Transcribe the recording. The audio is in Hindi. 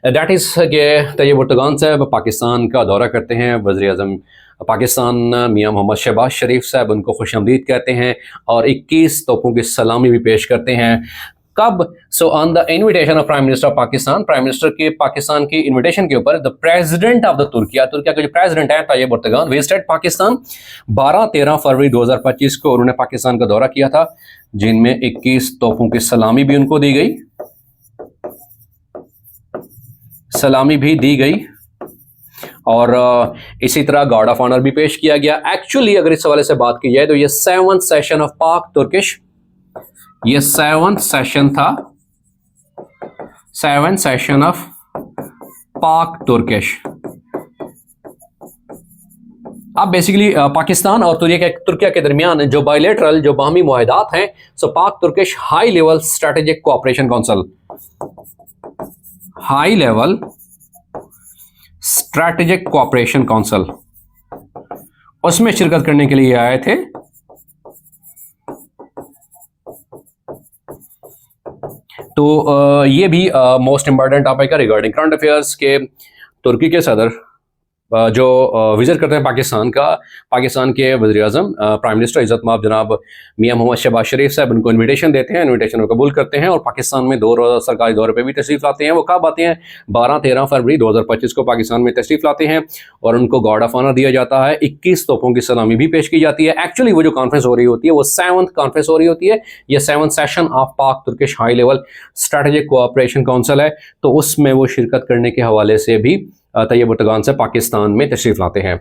दैट इज़ कि तैयब एर्दोगान साहब पाकिस्तान का दौरा करते हैं। वज़ीर-ए-आज़म पाकिस्तान मियां मोहम्मद शहबाज शरीफ साहब उनको खुशामदीद कहते हैं और 21 तोपों की सलामी भी पेश करते हैं। कब? So on the invitation of prime minister of Pakistan, prime minister के पाकिस्तान की इन्विटेशन के ऊपर the president of the Türkiye के जो प्रेसिडेंट हैं तैयब एर्दोगान विजिटेड पाकिस्तान 12-13 फरवरी 2025 को उन्होंने पाकिस्तान का दौरा किया था, जिनमें 21 तोपों की सलामी भी उनको दी गई, और इसी तरह गार्ड ऑफ ऑनर भी पेश किया गया। एक्चुअली अगर इस हवाले से बात की जाए तो ये 7th सेशन ऑफ पाक तुर्किश, ये 7th सेशन था, 7th सेशन ऑफ पाक तुर्किश। अब बेसिकली पाकिस्तान और तुर्किया के दरमियान जो बायलैटरल जो बाहमी मुआहदात हैं, सो पाक Turkish high level strategic cooperation council, high level strategic cooperation council, उसमें शिरकत करने के लिए आए थे। तो ये भी मोस्ट इंपॉर्टेंट टॉपिक है रिगार्डिंग करंट अफेयर्स के तुर्की के सदर जो विजिट करते हैं पाकिस्तान के वज़ीर-ए-आज़म प्राइम मिनिस्टर इज़्ज़त माब जनाब मियां मोहम्मद शहबाज शरीफ साहब उनको इनविटेशन देते हैं, इनविटेशन को कबूल करते हैं और पाकिस्तान में 2 रोज़ा सरकारी दौरे पे भी तशरीफ़ लाते हैं। वो कब आते हैं? 12-13 फरवरी 2025 को पाकिस्तान में तशरीफ़ लाते हैं और उनको गार्ड ऑफ ऑनर दिया जाता है, 21 तोपों की सलामी भी पेश की जाती है। एक्चुअली वो जो कॉन्फ्रेंस हो रही होती है वो 7th कॉन्फ्रेंस हो रही होती है, ये 7th सेशन ऑफ पाक Turkish high level strategic cooperation council है, तो उसमें वो शिरकत करने के हवाले से भी तैयब एर्दोगान से पाकिस्तान में तशरीफ़ लाते हैं।